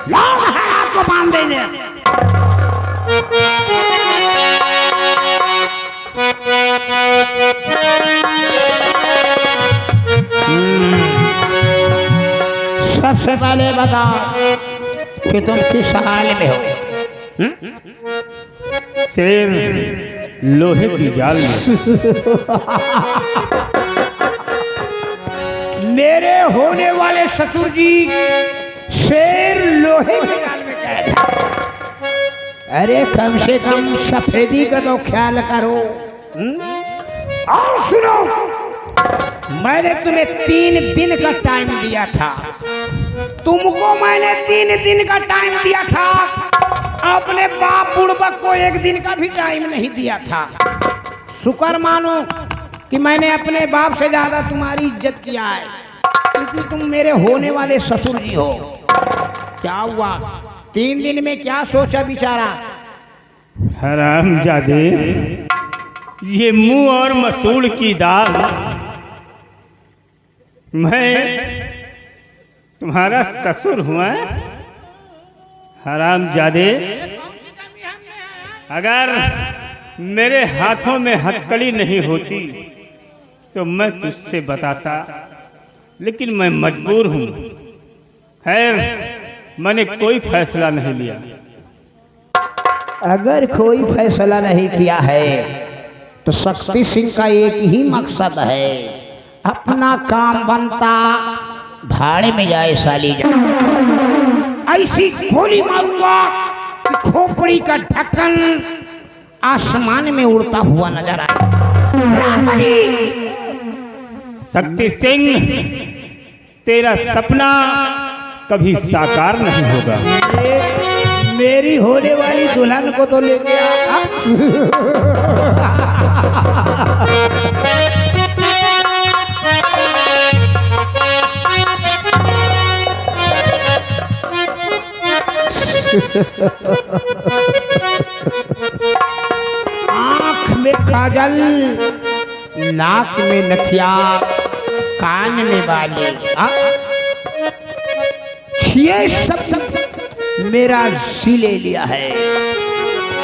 लाओ महाराज को बांध देंगे। सबसे पहले बताओ कि तुम किस हाल में हो? शेर लोहे की जाल में। मेरे होने वाले ससुर जी शेर लोहे के जाल में कैद है। अरे कम से कम सफेदी का तो ख्याल करो। और सुनो, मैंने तुम्हें 3 दिन का टाइम दिया था। तुमको मैंने 3 दिन का टाइम दिया था। अपने बाप बुड़बक को 1 दिन का भी टाइम नहीं दिया था। शुक्र मानो कि मैंने अपने बाप से ज्यादा तुम्हारी इज्जत किया है, क्योंकि तुम मेरे होने वाले ससुर जी हो। क्या हुआ? 3 दिन में क्या सोचा बिचारा? हरामजादे, ये मुंह और मसूड़ की दाल, मैं तुम्हारा ससुर हुआ? हरामजादे, अगर मेरे हाथों में हथकड़ी नहीं होती तो मैं तुझसे बताता, लेकिन मैं मजबूर हूँ। खैर, मैंने कोई फैसला नहीं लिया। अगर कोई फैसला नहीं किया है तो शक्ति सिंह का एक ही मकसद है, अपना काम बनता भाड़े में जाए साली जा। ऐसी गोली मारूंगा कि खोपड़ी का ढक्कन आसमान में उड़ता हुआ नजर आए। शक्ति सिंह, तेरा सपना कभी साकार नहीं होगा। मेरी होने वाली दुल्हन को तो लेके आ। आँख में काजल, नाक में नथिया, कान में बाली, ये सब मेरा जी ले लिया है।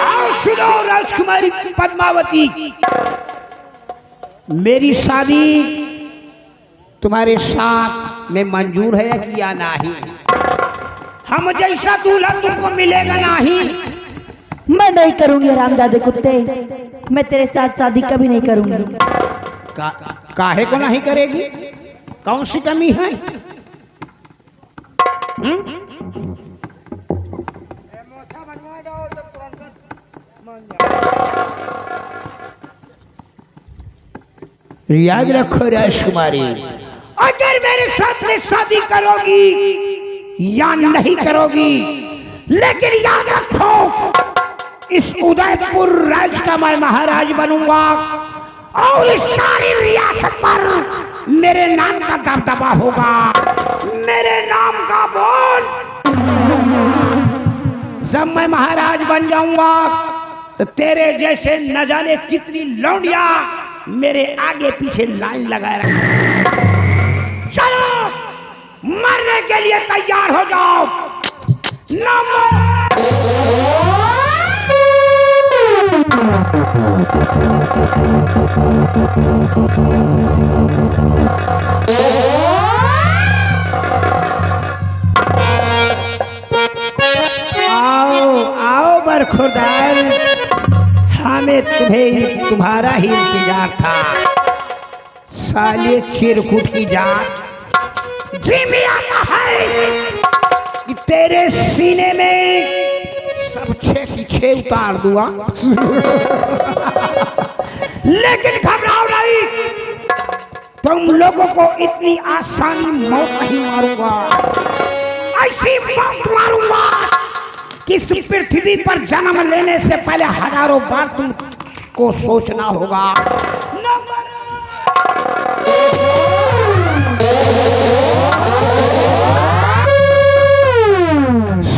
आओ सुनो राजकुमारी पद्मावती, मेरी शादी तुम्हारे साथ में मंजूर है या नहीं? हम जैसा दूल्हा तुमको मिलेगा नहीं। मैं नहीं करूंगी हरामजादे कुत्ते, मैं तेरे साथ शादी कभी नहीं करूंगी। काहे को नहीं करेगी? कौन सी कमी है? याद रखो राजकुमारी, अगर मेरे साथ में शादी करोगी या नहीं करोगी, लेकिन याद रखो इस उदयपुर राज्य का मैं महाराज बनूंगा और इस सारी रियासत पर मेरे नाम का दबदबा होगा, मेरे नाम का बोल। जब मैं महाराज बन जाऊंगा तो तेरे जैसे न जाने कितनी लौंडिया मेरे आगे पीछे लाइन लगाए रखा। चलो मरने के लिए तैयार हो जाओ। आओ आओ बरखुरदार, हमें तुम्हारा ही इंतजार था। साले चिरकुट की जात जी में आता है कि तेरे सीने में सब 6 की 6 उतार दूंगा। लेकिन घबराओ नहीं, तुम लोगों को इतनी आसानी मौत नहीं मारूंगा। ऐसी मौत मारूंगा कि इस पृथ्वी पर जन्म लेने से पहले हजारों बार तुमको सोचना होगा।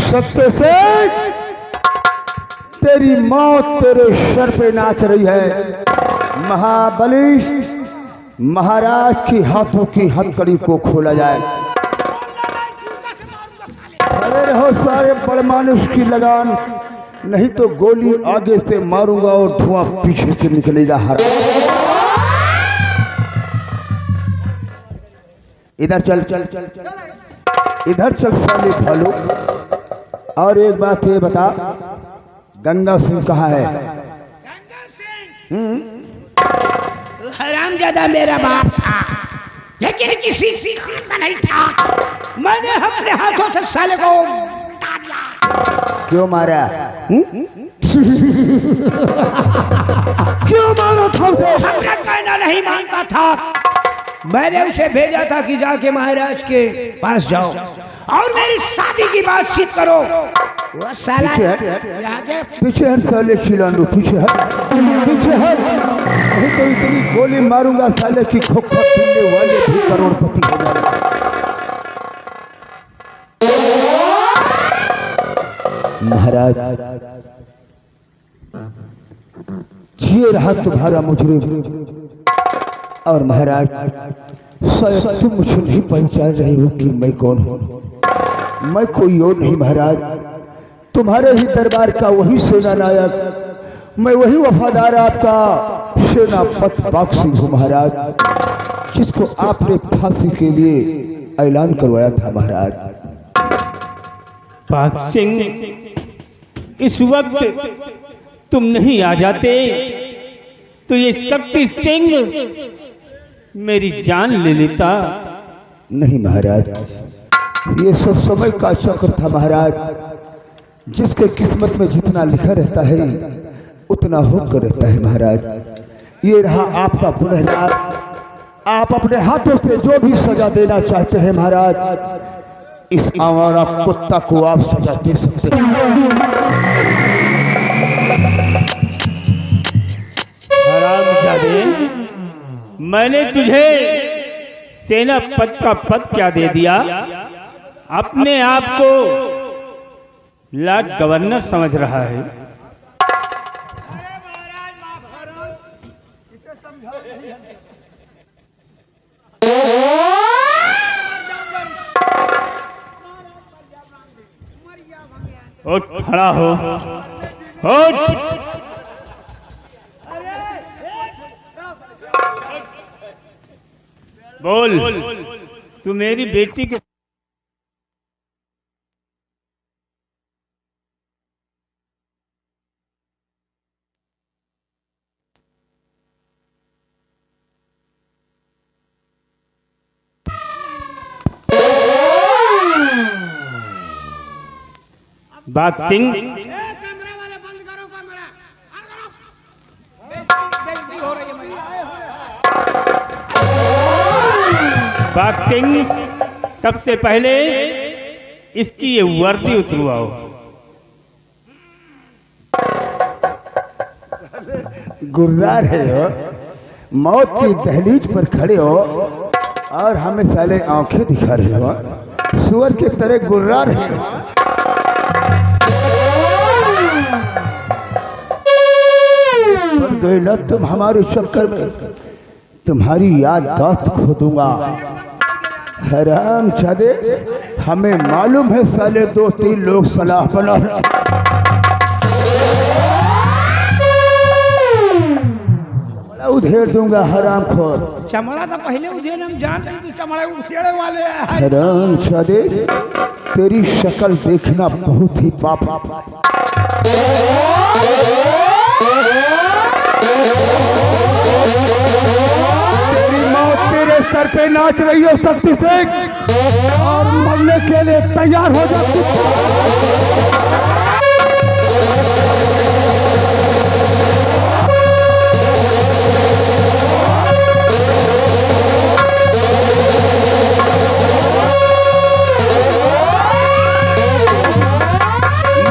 सत्य से तेरी मौत तेरे सर पे नाच रही है। महाबली महाराज की हाथों की हथकड़ी को खोला जाए। हो सारे बड़ मानुष की लगान, नहीं तो गोली आगे से मारूंगा और धुआं पीछे से निकलेगा। हरा इधर चल चल चल चल इधर चल साले भालू। और एक बात ये बता, गंगा सिंह कहाँ है? हरामजादा मेरा बाप था, लेकिन किसी काम का नहीं था। मैंने अपने हाथों से साले को मार दिया। क्यों मारा? क्यों मारा था उसे? अपना कहना नहीं मानता था। मैंने उसे भेजा था कि जाके महाराज के पास जाओ और मेरी शादी की बातचीत करो। वो साला पीछे हट साले चिलांडू, पीछे हट, पीछे हट, नहीं तो इतनी गोली मारूंगा साले की खोखा पीने वाले भी करोड़पति हो जाएंगे। महाराज, ये रहा तुम्हारा मुजरिम। और महाराज, शायद तुम मुझे नहीं पहचान रहे हो कि मैं कौन हूँ। मैं कोई और नहीं महाराज, तुम्हारे ही दरबार का वही सेना नायक, मैं वही वफादार आपका सेनापति बाघ सिंह हूँ महाराज, जिसको आपने फांसी के लिए ऐलान करवाया था महाराज। बाघ सिंह, इस वक्त तुम नहीं आ जाते तो ये शक्ति सिंह मेरी जान ले लेता। नहीं महाराज, ये सब समय का चक्र था महाराज। जिसके किस्मत में जितना लिखा रहता है उतना होकर रहता है महाराज। ये रहा आपका गुनहगार, आप अपने हाथों से जो भी सजा देना चाहते हैं महाराज, इस आवारा कुत्ता को आप सजा दे सकते हैं। हरामजादे, मैंने तुझे सेनापति का पद क्या दे दिया? अपने आप को लॉर्ड गवर्नर समझ रहा है। उठ, खड़ा हो, उठ। बोल, तू मेरी बेटी के बाघ सिंह, कैमरा वाले बंद करो कैमरा। बेइज्जती हो रही है मेरी। बाघ सिंह, सबसे पहले इसकी ये वर्दी उतरवाओ। गुर्रार है हो, मौत की दहलीज पर खड़े हो और हमें साले आंखें दिखा रहे हो। सुअर के तरह गुर्रार है। पर गए ना तुम हमारे चक्कर में, तुम्हारी याददाश्त खो दूंगा। हरामजादे, हमें मालूम है साले 2-3 लोग सलाह बना उधेड़ दूंगा। हरामखोर, चमड़ा तो पहले उसे हम जानते हैं, तू चमड़ा उछेड़े वाले हैं। हरामजादे, तेरी शक्ल देखना बहुत ही पाप। तेरी मौत तेरे सर पे नाच रही है शक्ति सिंह, और मरने के लिए तैयार हो जा।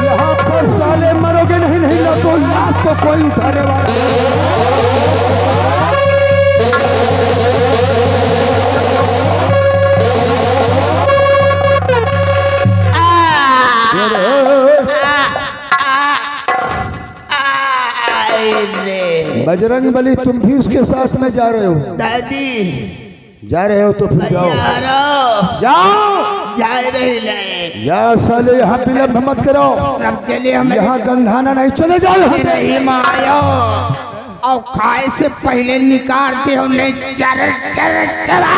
यहाँ पर साले मरोगे नहीं, नहीं ना तो लाश को कोई उठाने वाला। बजरंग बली, तुम भी उसके साथ में जा रहे हो? दादी जा रहे हो तो फिर जाओ, जाओ। जाए रही ले। या साले यहाँ विलम्ब मत करो, सब चले हम यहाँ गंधाना नहीं, चले जाओ यहाँ से। नहीं मायो और खाए से पहले निकाल दे हो नहीं चल चल चला।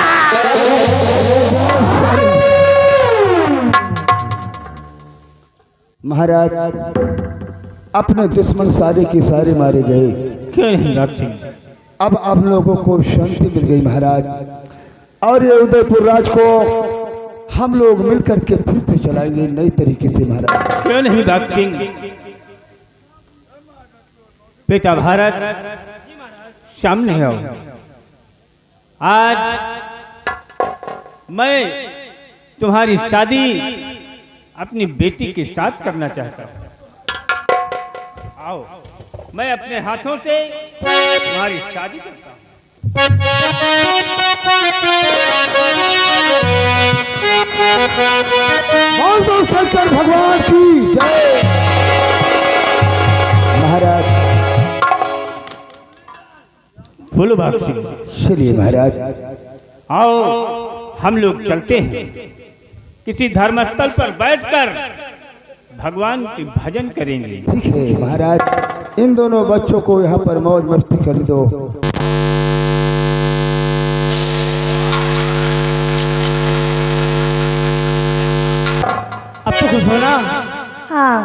महाराज अपने दुश्मन सारे के सारे मारे गए। क्यों नहीं बाप सिंह? अब आप लोगों को शांति मिल गई महाराज, और ये उदयपुर राज को हम लोग मिलकर के फिर से चलाएंगे नई तरीके से महाराज। क्यों नहीं बाप सिंह? बेटा भारत सामने आओ। आज मैं तुम्हारी शादी अपनी बेटी के साथ करना चाहता हूँ। आओ, मैं अपने हाथों से तुम्हारी शादी करता हूँ। बोल दो शंकर भगवान की जय। महाराज बोलो बाप सिंह। चलिए महाराज। आओ हम लोग चलते हैं, किसी धर्मस्थल पर बैठकर भगवान के भजन करेंगे। ठीक है महाराज, इन दोनों बच्चों को यहाँ पर मौज मस्ती कर दो। अब तो खुश हो ना? हाँ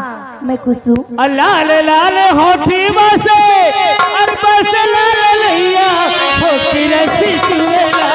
मैं खुश हूँ। लाल लाल होठी बसे और बस लाल लैया होती रसी चुएला।